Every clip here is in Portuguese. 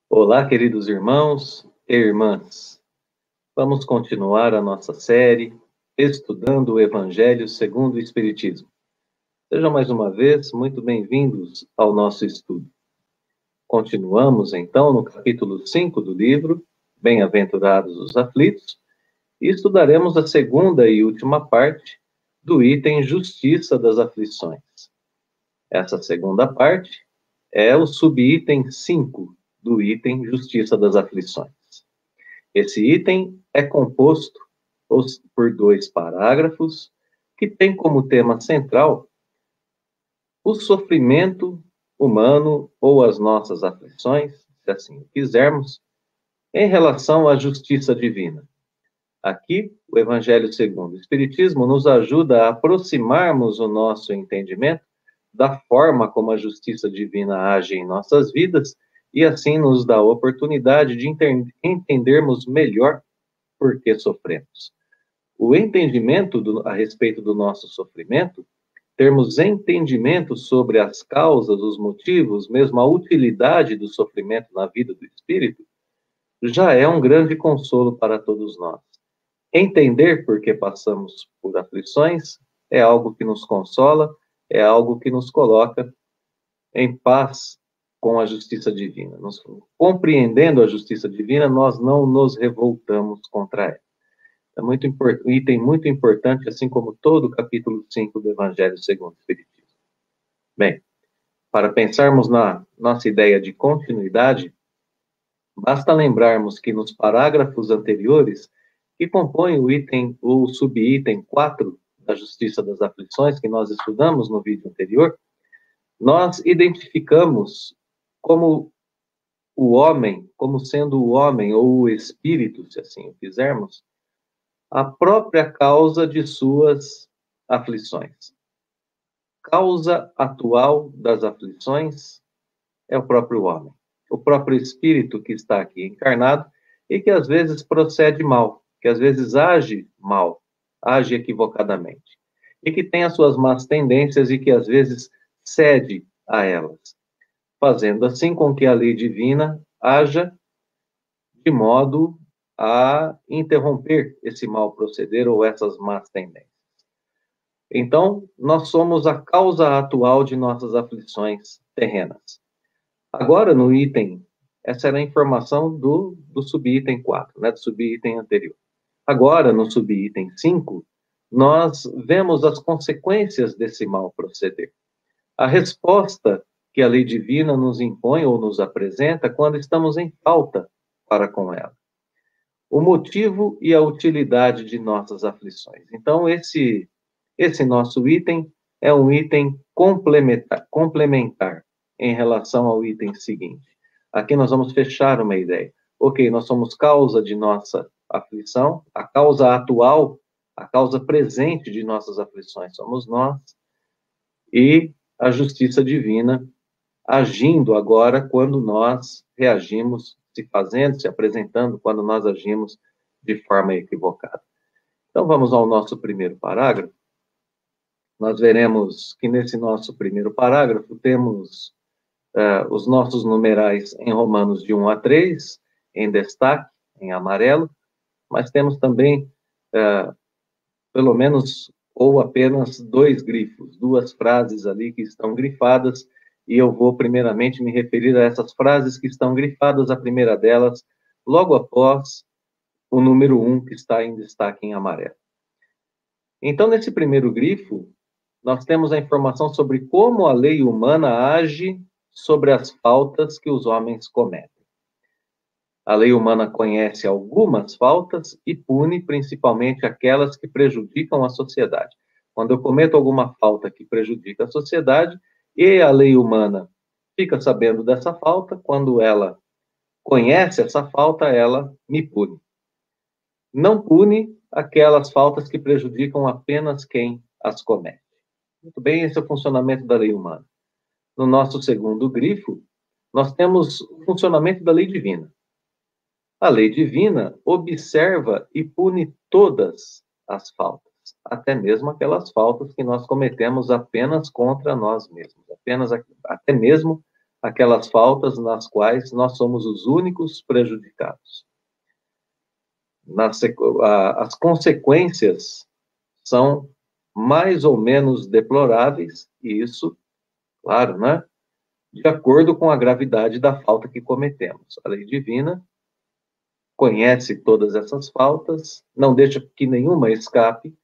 Olá, queridos irmãos e irmãs. Vamos continuar a nossa série estudando o Evangelho segundo o Espiritismo. Sejam mais uma vez muito bem-vindos ao nosso estudo. Continuamos então no capítulo 5 do livro, Bem-aventurados os aflitos, e estudaremos a segunda e última parte do item Justiça das Aflições. Essa segunda parte é o subitem 5 do item Justiça das Aflições. Esse item é composto por 2 parágrafos que tem como tema central o sofrimento humano ou as nossas aflições, se assim o quisermos, em relação à justiça divina. Aqui, o Evangelho segundo o Espiritismo nos ajuda a aproximarmos o nosso entendimento da forma como a justiça divina age em nossas vidas e assim nos dá a oportunidade de entendermos melhor por que sofremos. O entendimento a respeito do nosso sofrimento, termos entendimento sobre as causas, os motivos, mesmo a utilidade do sofrimento na vida do espírito, já é um grande consolo para todos nós. Entender por que passamos por aflições é algo que nos consola, é algo que nos coloca em paz com a justiça divina. Compreendendo a justiça divina, nós não nos revoltamos contra ela. É um item muito importante, assim como todo o capítulo 5 do Evangelho segundo o Espiritismo. Bem, para pensarmos na nossa ideia de continuidade, basta lembrarmos que nos parágrafos anteriores, que compõem o subitem 4 da Justiça das Aflições, que nós estudamos no vídeo anterior, nós identificamos como o homem, como sendo o homem ou o espírito, se assim o quisermos, a própria causa de suas aflições. Causa atual das aflições é o próprio homem, o próprio espírito que está aqui encarnado e que às vezes procede mal, que às vezes age mal, age equivocadamente, e que tem as suas más tendências e que às vezes cede a elas, fazendo assim com que a lei divina haja de modo a interromper esse mau proceder ou essas más tendências. Então, nós somos a causa atual de nossas aflições terrenas. Agora, no item, essa era a informação do subitem 4, né, do subitem anterior. Agora, no subitem 5, nós vemos as consequências desse mau proceder. A resposta que a lei divina nos impõe ou nos apresenta quando estamos em falta para com ela. O motivo e a utilidade de nossas aflições. Então, esse nosso item é um item complementar em relação ao item seguinte. Aqui nós vamos fechar uma ideia. Ok, nós somos causa de nossa aflição, a causa atual, a causa presente de nossas aflições somos nós, e a justiça divina agindo agora quando nós reagimos, se apresentando quando nós agimos de forma equivocada. Então vamos ao nosso primeiro parágrafo. Nós veremos que nesse nosso primeiro parágrafo temos os nossos numerais em Romanos de 1 a 3, em destaque, em amarelo, mas temos também pelo menos ou apenas 2 grifos, 2 frases ali que estão grifadas, e eu vou primeiramente me referir a essas frases que estão grifadas, a primeira delas, logo após o número 1, que está em destaque em amarelo. Então, nesse primeiro grifo, nós temos a informação sobre como a lei humana age sobre as faltas que os homens cometem. A lei humana conhece algumas faltas e pune principalmente aquelas que prejudicam a sociedade. Quando eu cometo alguma falta que prejudica a sociedade, e a lei humana fica sabendo dessa falta, quando ela conhece essa falta, ela me pune. Não pune aquelas faltas que prejudicam apenas quem as comete. Muito bem, esse é o funcionamento da lei humana. No nosso segundo grifo, nós temos o funcionamento da lei divina. A lei divina observa e pune todas as faltas, até mesmo aquelas faltas que nós cometemos apenas contra nós mesmos, até mesmo aquelas faltas nas quais nós somos os únicos prejudicados. As consequências são mais ou menos deploráveis, e isso, claro, né, de acordo com a gravidade da falta que cometemos. A lei divina conhece todas essas faltas, não deixa que nenhuma escape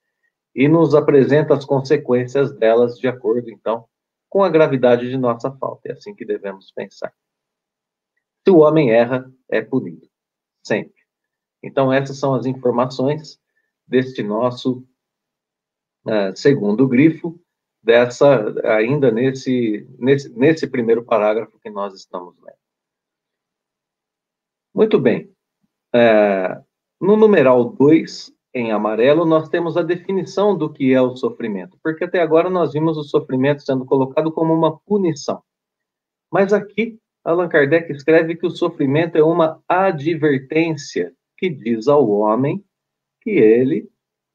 e nos apresenta as consequências delas de acordo, então, com a gravidade de nossa falta. É assim que devemos pensar. Se o homem erra, é punido, sempre. Então, essas são as informações deste nosso segundo grifo, ainda nesse primeiro parágrafo que nós estamos lendo. Muito bem. No numeral 2, em amarelo, nós temos a definição do que é o sofrimento, porque até agora nós vimos o sofrimento sendo colocado como uma punição. Mas aqui, Allan Kardec escreve que o sofrimento é uma advertência que diz ao homem que ele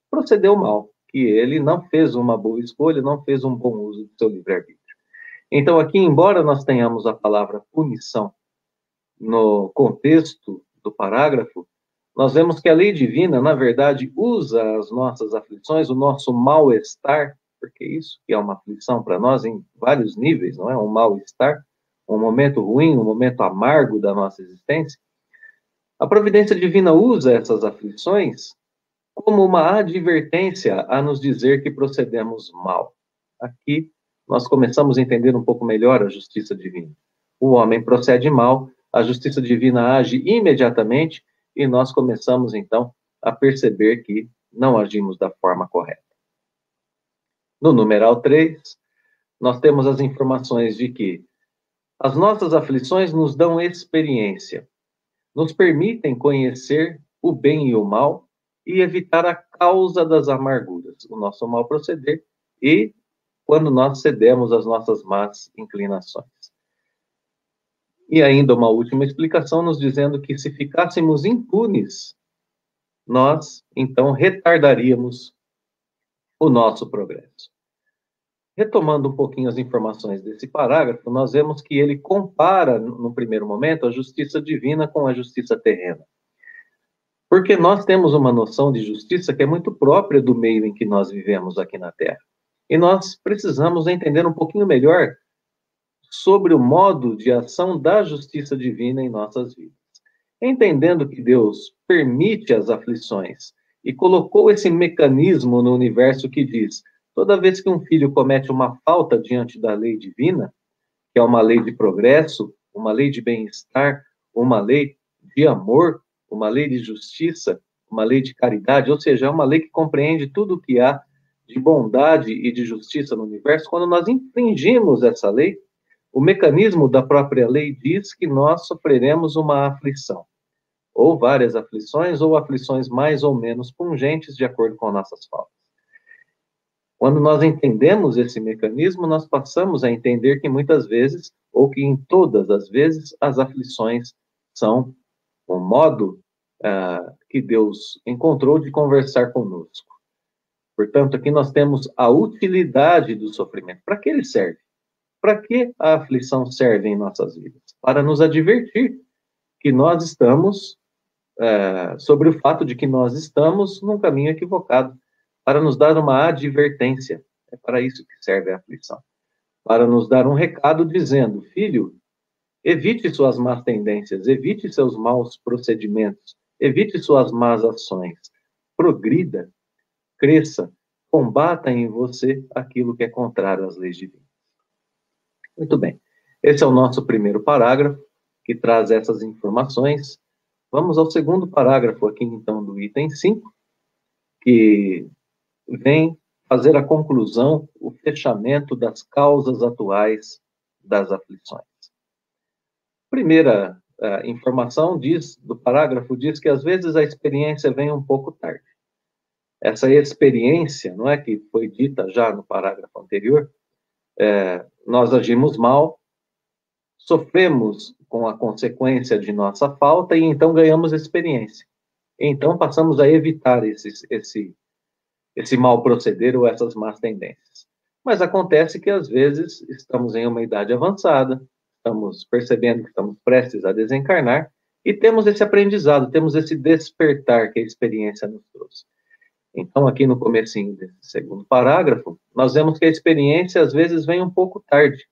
procedeu mal, que ele não fez uma boa escolha, não fez um bom uso do seu livre-arbítrio. Então, aqui, embora nós tenhamos a palavra punição no contexto do parágrafo, nós vemos que a lei divina, na verdade, usa as nossas aflições, o nosso mal-estar, porque isso que é uma aflição para nós em vários níveis, não é? Um mal-estar, um momento ruim, um momento amargo da nossa existência. A providência divina usa essas aflições como uma advertência a nos dizer que procedemos mal. Aqui nós começamos a entender um pouco melhor a justiça divina. O homem procede mal, a justiça divina age imediatamente e nós começamos então a perceber que não agimos da forma correta. No numeral 3, nós temos as informações de que as nossas aflições nos dão experiência, nos permitem conhecer o bem e o mal e evitar a causa das amarguras, o nosso mal proceder e quando nós cedemos às nossas más inclinações. E ainda uma última explicação nos dizendo que se ficássemos impunes, nós, então, retardaríamos o nosso progresso. Retomando um pouquinho as informações desse parágrafo, nós vemos que ele compara, no primeiro momento, a justiça divina com a justiça terrena. Porque nós temos uma noção de justiça que é muito própria do meio em que nós vivemos aqui na Terra. E nós precisamos entender um pouquinho melhor sobre o modo de ação da justiça divina em nossas vidas. Entendendo que Deus permite as aflições e colocou esse mecanismo no universo que diz: toda vez que um filho comete uma falta diante da lei divina, que é uma lei de progresso, uma lei de bem-estar, uma lei de amor, uma lei de justiça, uma lei de caridade, ou seja, é uma lei que compreende tudo o que há de bondade e de justiça no universo. Quando nós infringimos essa lei, o mecanismo da própria lei diz que nós sofreremos uma aflição, ou várias aflições, ou aflições mais ou menos pungentes, de acordo com nossas faltas. Quando nós entendemos esse mecanismo, nós passamos a entender que muitas vezes, ou que em todas as vezes, as aflições são o modo que Deus encontrou de conversar conosco. Portanto, aqui nós temos a utilidade do sofrimento. Para que ele serve? Para que a aflição serve em nossas vidas? Para nos advertir que nós estamos, sobre o fato de que nós estamos num caminho equivocado, para nos dar uma advertência. É para isso que serve a aflição. Para nos dar um recado dizendo: filho, evite suas más tendências, evite seus maus procedimentos, evite suas más ações, progrida, cresça, combata em você aquilo que é contrário às leis divinas. Muito bem. Esse é o nosso primeiro parágrafo, que traz essas informações. Vamos ao segundo parágrafo aqui, então, do item 5, que vem fazer a conclusão, o fechamento das causas atuais das aflições. Primeira informação do parágrafo diz que às vezes a experiência vem um pouco tarde. Essa experiência, não é que foi dita já no parágrafo anterior, nós agimos mal, sofremos com a consequência de nossa falta e então ganhamos experiência. Então passamos a evitar esse mau proceder ou essas más tendências. Mas acontece que às vezes estamos em uma idade avançada, estamos percebendo que estamos prestes a desencarnar e temos esse aprendizado, temos esse despertar que a experiência nos trouxe. Então, aqui no comecinho desse segundo parágrafo, nós vemos que a experiência às vezes vem um pouco tarde.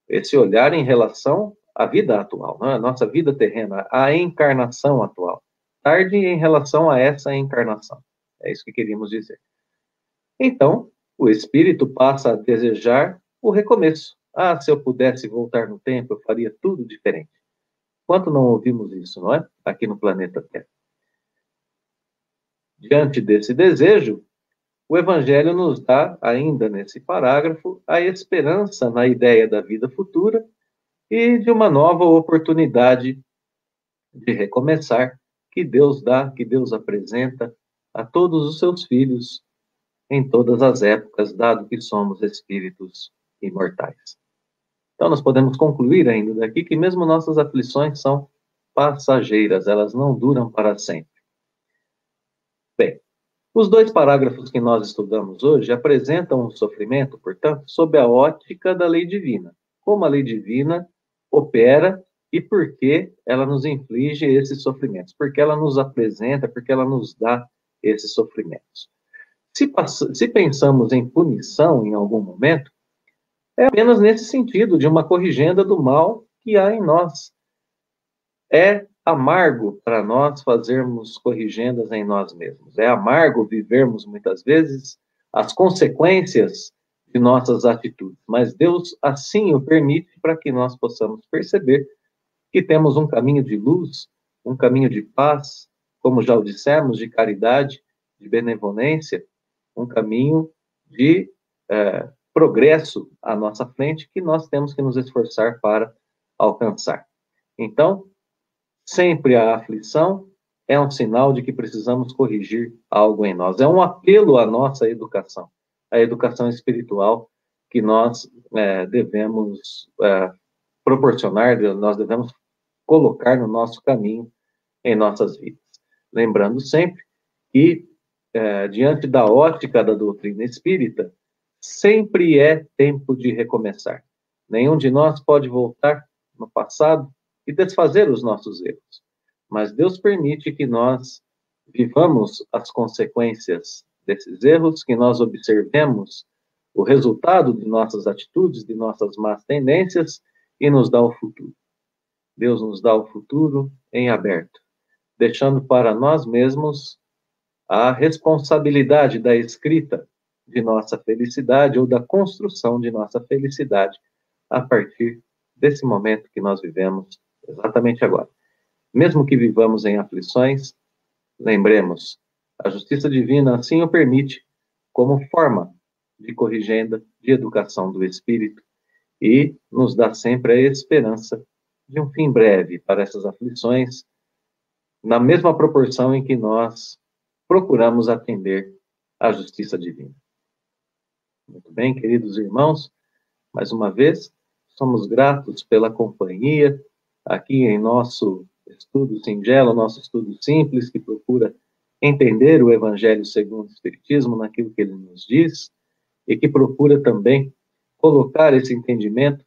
Esse olhar em relação à vida atual, não é? A nossa vida terrena, a encarnação atual. Tarde em relação a essa encarnação. É isso que queríamos dizer. Então, o espírito passa a desejar o recomeço. Ah, se eu pudesse voltar no tempo, eu faria tudo diferente. Quanto não ouvimos isso, não é? Aqui no planeta Terra. Diante desse desejo, o Evangelho nos dá, ainda nesse parágrafo, a esperança na ideia da vida futura e de uma nova oportunidade de recomeçar que Deus dá, que Deus apresenta a todos os seus filhos em todas as épocas, dado que somos espíritos imortais. Então, nós podemos concluir ainda daqui que mesmo nossas aflições são passageiras, elas não duram para sempre. Bem, os dois parágrafos que nós estudamos hoje apresentam o sofrimento, portanto, sob a ótica da lei divina. Como a lei divina opera e por que ela nos inflige esses sofrimentos. Porque ela nos apresenta, porque ela nos dá esses sofrimentos. Se pensamos em punição em algum momento, é apenas nesse sentido, de uma corrigenda do mal que há em nós. É amargo para nós fazermos corrigendas em nós mesmos. É amargo vivermos, muitas vezes, as consequências de nossas atitudes. Mas Deus assim o permite para que nós possamos perceber que temos um caminho de luz, um caminho de paz, como já o dissemos, de caridade, de benevolência, um caminho de progresso à nossa frente que nós temos que nos esforçar para alcançar. Então, sempre a aflição é um sinal de que precisamos corrigir algo em nós. É um apelo à nossa educação, a educação espiritual que nós devemos proporcionar, nós devemos colocar no nosso caminho, em nossas vidas. Lembrando sempre que, diante da ótica da doutrina espírita, sempre é tempo de recomeçar. Nenhum de nós pode voltar no passado e desfazer os nossos erros. Mas Deus permite que nós vivamos as consequências desses erros, que nós observemos o resultado de nossas atitudes, de nossas más tendências, e nos dá o futuro. Deus nos dá o futuro em aberto, deixando para nós mesmos a responsabilidade da escrita de nossa felicidade ou da construção de nossa felicidade a partir desse momento que nós vivemos exatamente agora. Mesmo que vivamos em aflições, lembremos, a justiça divina assim o permite como forma de corrigenda, de educação do espírito e nos dá sempre a esperança de um fim breve para essas aflições, na mesma proporção em que nós procuramos atender à justiça divina. Muito bem, queridos irmãos, mais uma vez, somos gratos pela companhia aqui em nosso estudo singelo, nosso estudo simples, que procura entender o Evangelho segundo o Espiritismo naquilo que ele nos diz e que procura também colocar esse entendimento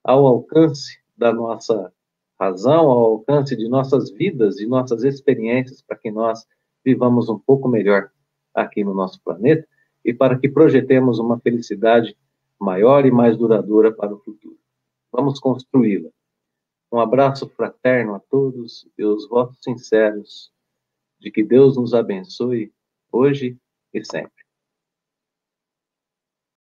ao alcance da nossa razão, ao alcance de nossas vidas e nossas experiências, para que nós vivamos um pouco melhor aqui no nosso planeta e para que projetemos uma felicidade maior e mais duradoura para o futuro. Vamos construí-la. Um abraço fraterno a todos e os votos sinceros de que Deus nos abençoe hoje e sempre.